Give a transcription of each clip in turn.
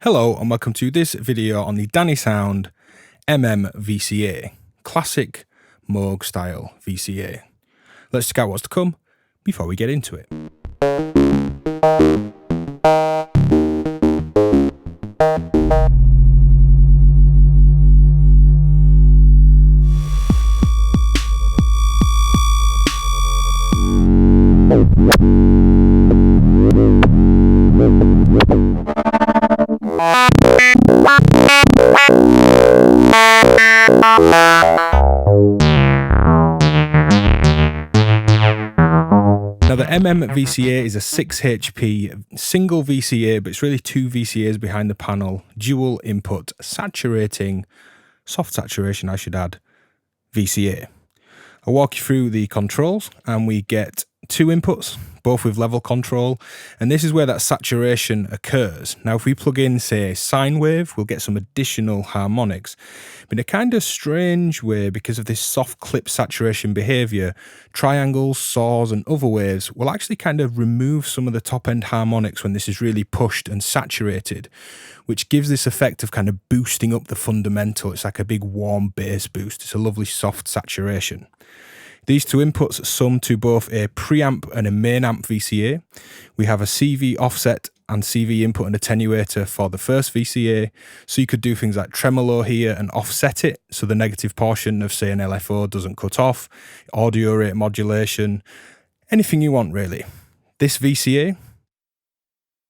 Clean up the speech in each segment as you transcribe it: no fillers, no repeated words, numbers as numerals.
Hello and welcome to this video on the Dannysound MM VCA, classic Moog style VCA. Let's check out what's to come before we get into it. Now the MM VCA is a 6 HP single VCA, but it's really two VCAs behind the panel, dual input, saturating, soft saturation I should add, VCA. I'll walk you through the controls and we get two inputs, both with level control, and this is where that saturation occurs. Now if we plug in, say, a sine wave, we'll get some additional harmonics, but in a kind of strange way, because of this soft clip saturation behavior, triangles, saws and other waves will actually kind of remove some of the top end harmonics when this is really pushed and saturated, which gives this effect of kind of boosting up the fundamental. It's like a big warm bass boost. It's a lovely soft saturation. These two inputs sum to both a preamp and a main amp VCA. We have a CV offset and CV input and attenuator for the first VCA. So you could do things like tremolo here and offset it, so the negative portion of, say, an LFO doesn't cut off. Audio rate modulation, anything you want really. This VCA,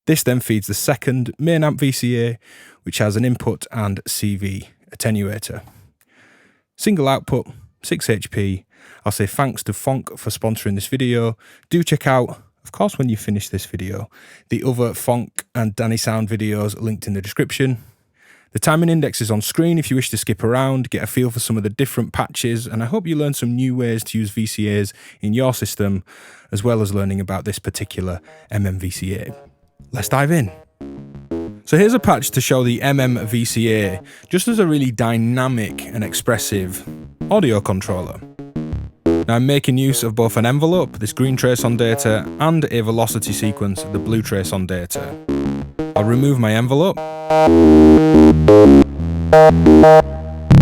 this then feeds the second main amp VCA, which has an input and CV attenuator. Single output, 6 HP. I'll say thanks to Fonk for sponsoring this video. Do check out, of course, when you finish this video, the other Fonk and Dannysound videos linked in the description. The timing index is on screen if you wish to skip around, get a feel for some of the different patches, and I hope you learn some new ways to use VCAs in your system, as well as learning about this particular MM VCA. Let's dive in. So here's a patch to show the MM VCA just as a really dynamic and expressive audio controller. Now I'm making use of both an envelope, this green trace on data, and a velocity sequence, the blue trace on data. I'll remove my envelope.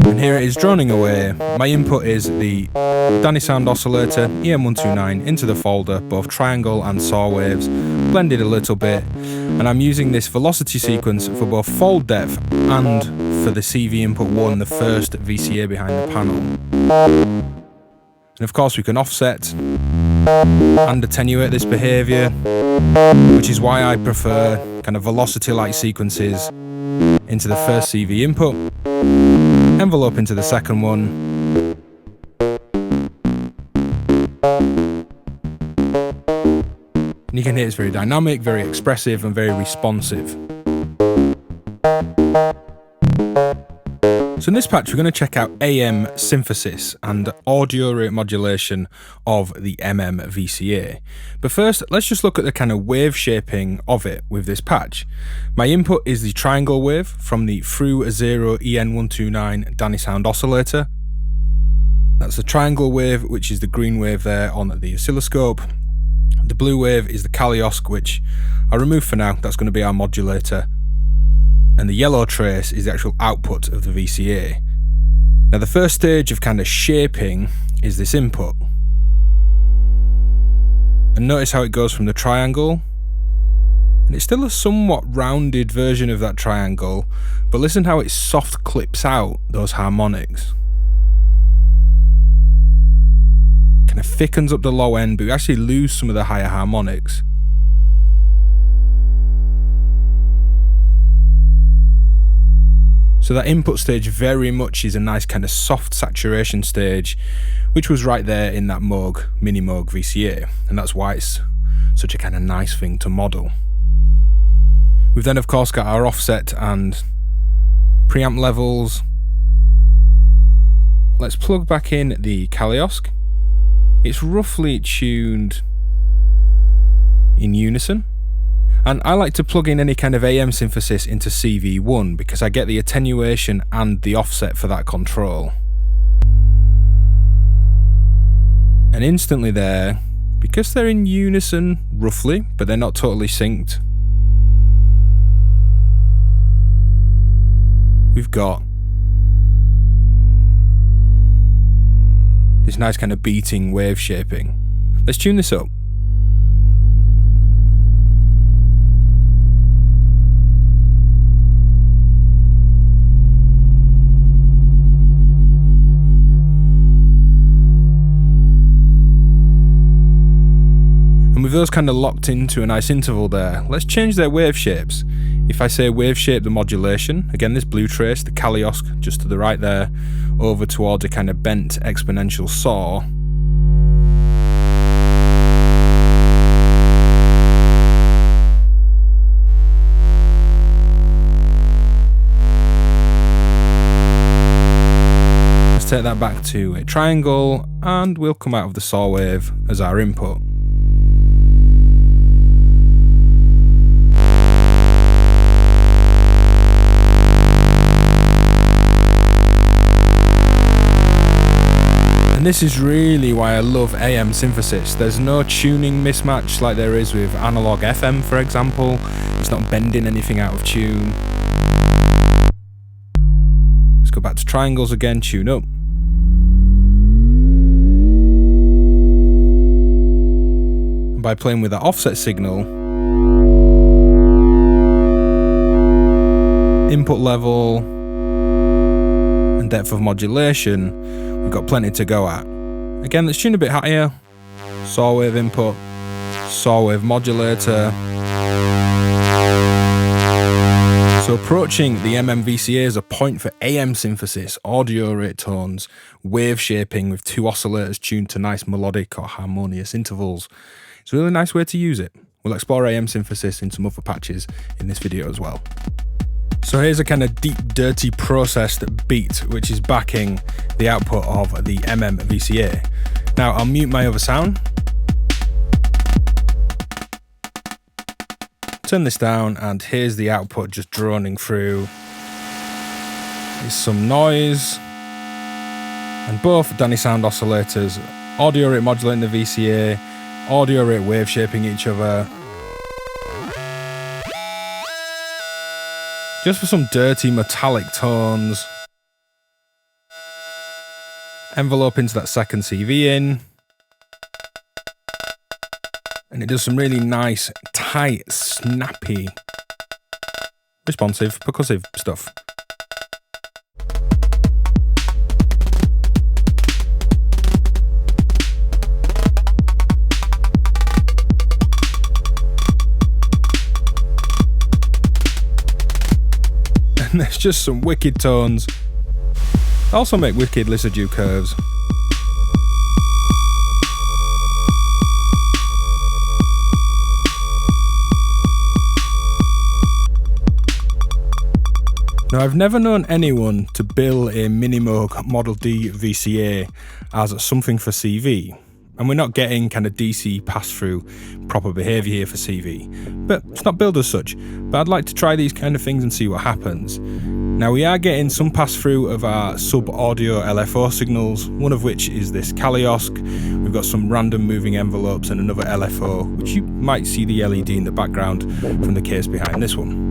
And here it is droning away. My input is the Dannysound oscillator, EM129, into the folder, both triangle and saw waves, blended a little bit. And I'm using this velocity sequence for both fold depth and for the CV input 1, the first VCA behind the panel. And of course we can offset and attenuate this behavior, which is why I prefer kind of velocity-like sequences into the first CV input, envelope into the second one, and you can hear it's very dynamic, very expressive and very responsive. So in this patch, we're going to check out AM synthesis and audio rate modulation of the MM VCA. But first, let's just look at the kind of wave shaping of it with this patch. My input is the triangle wave from the through 0 EN129 Dannysound oscillator. That's the triangle wave, which is the green wave there on the oscilloscope. The blue wave is the Kaliosque, which I'll remove for now. That's going to be our modulator. And the yellow trace is the actual output of the VCA. Now the first stage of kind of shaping is this input. And notice how it goes from the triangle. And it's still a somewhat rounded version of that triangle, but listen how it soft clips out those harmonics. Kind of thickens up the low end, but we actually lose some of the higher harmonics. So that input stage very much is a nice kind of soft saturation stage, which was right there in that Moog Minimoog VCA, and that's why it's such a kind of nice thing to model. We've then of course got our offset and preamp levels. Let's plug back in the Kaliosque. It's roughly tuned in unison. And I like to plug in any kind of AM synthesis into CV1 because I get the attenuation and the offset for that control. And instantly there, because they're in unison roughly, but they're not totally synced, we've got this nice kind of beating wave shaping. Let's tune this up. And with those kind of locked into a nice interval there, let's change their wave shapes. If I say wave shape the modulation, again this blue trace, the Kaliosque just to the right there, over towards a kind of bent exponential saw. Let's take that back to a triangle and we'll come out of the saw wave as our input. And this is really why I love AM synthesis. There's no tuning mismatch like there is with analog FM, for example. It's not bending anything out of tune. Let's go back to triangles again, tune up. And by playing with that offset signal, input level, and depth of modulation, we've got plenty to go at. Again, let's tune a bit higher. Saw wave input, saw wave modulator. So approaching the MM VCA is a point for AM synthesis, audio rate tones, wave shaping with two oscillators tuned to nice melodic or harmonious intervals. It's a really nice way to use it. We'll explore AM synthesis in some other patches in this video as well. So here's a kind of deep, dirty, processed beat which is backing the output of the MM VCA. Now I'll mute my other sound, turn this down, and here's the output just droning through. There's some noise, and both Dannysound oscillators, audio rate modulating the VCA, audio rate wave shaping each other. Just for some dirty metallic tones. Envelope into that second CV in. And it does some really nice, tight, snappy, responsive, percussive stuff. And there's just some wicked tones. Also make wicked Lissajou curves. Now I've never known anyone to bill a Minimoog Model D VCA as something for CV. And we're not getting kind of DC pass-through proper behaviour here for CV. But it's not billed as such. But I'd like to try these kind of things and see what happens. Now we are getting some pass-through of our sub-audio LFO signals, one of which is this Kaliosque. We've got some random moving envelopes and another LFO, which you might see the LED in the background from the case behind this one.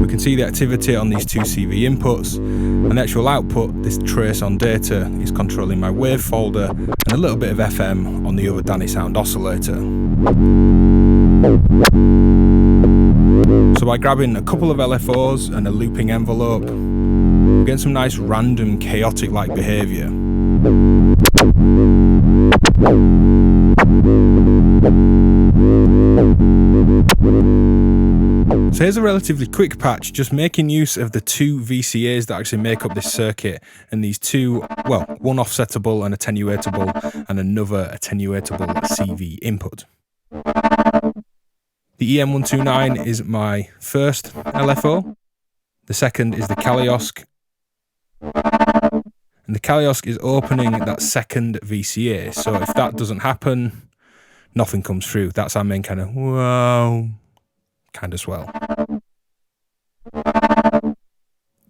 We can see the activity on these two CV inputs, and the actual output, this trace on data, is controlling my wave folder and a little bit of FM on the other Dannysound oscillator. So by grabbing a couple of LFOs and a looping envelope, we're getting some nice random chaotic-like behaviour. So here's a relatively quick patch, just making use of the two VCAs that actually make up this circuit, and these two, well, one offsettable and attenuatable, and another attenuatable CV input. The EM129 is my first LFO, the second is the Kaliosque, and the Kaliosque is opening that second VCA, so if that doesn't happen, nothing comes through. That's our main kind of wow kind of swell. But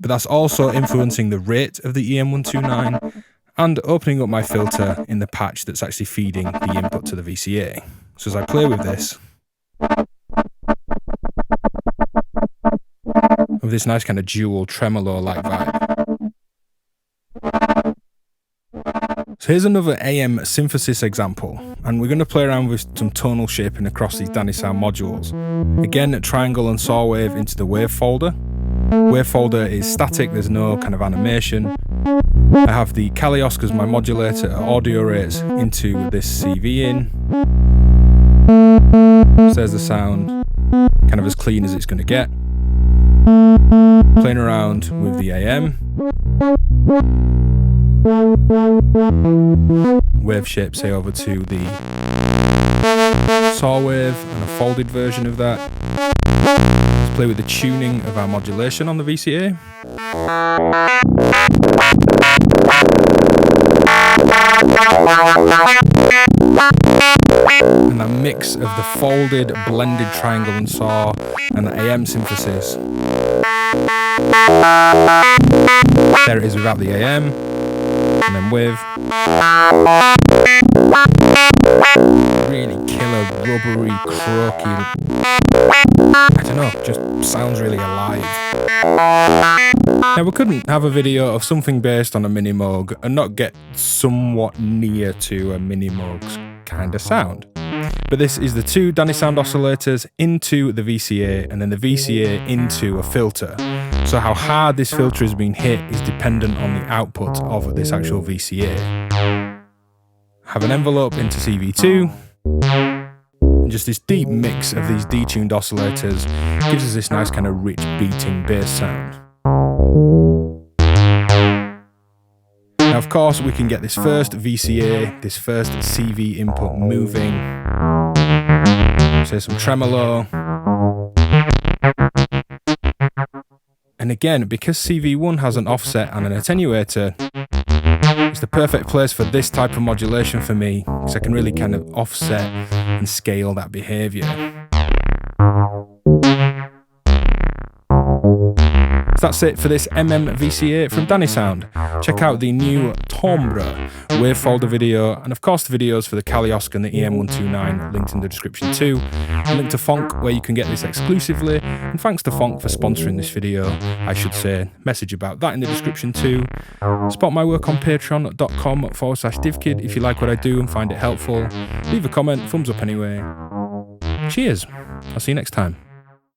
that's also influencing the rate of the EM129 and opening up my filter in the patch that's actually feeding the input to the VCA. So as I play with this, with this nice kind of dual tremolo-like vibe. So here's another AM synthesis example, and we're going to play around with some tonal shaping across these Dannysound modules. Again, triangle and saw wave into the wave folder. Wave folder is static, there's no kind of animation. I have the Kaliosque as my modulator at audio rates into this CV in. So there's the sound, kind of as clean as it's going to get. Playing around with the AM. Wave shape, say, over to the saw wave and a folded version of that. Let's play with the tuning of our modulation on the VCA. And that mix of the folded, blended triangle and saw and the AM synthesis. There it is without the AM. And then with really killer, rubbery, croaky, I don't know, just sounds really alive. Now we couldn't have a video of something based on a Minimoog and not get somewhat near to a Minimoog's kind of sound. But this is the two Dannysound oscillators into the VCA and then the VCA into a filter. So how hard this filter has been hit is dependent on the output of this actual VCA. Have an envelope into CV2, and just this deep mix of these detuned oscillators gives us this nice kind of rich beating bass sound. Now of course we can get this first VCA, this first CV input moving, say some tremolo. And again, because CV1 has an offset and an attenuator, it's the perfect place for this type of modulation for me, because I can really kind of offset and scale that behavior. So that's it for this MM VCA from Dannysound. Check out the new Timbre wave folder video, and of course the videos for the Kaliosque and the EM129 linked in the description too. A link to Fonk where you can get this exclusively, and thanks to Fonk for sponsoring this video. I should say, message about that in the description too. Support my work on patreon.com/DivKid if you like what I do and find it helpful. Leave a comment, thumbs up anyway. Cheers, I'll see you next time.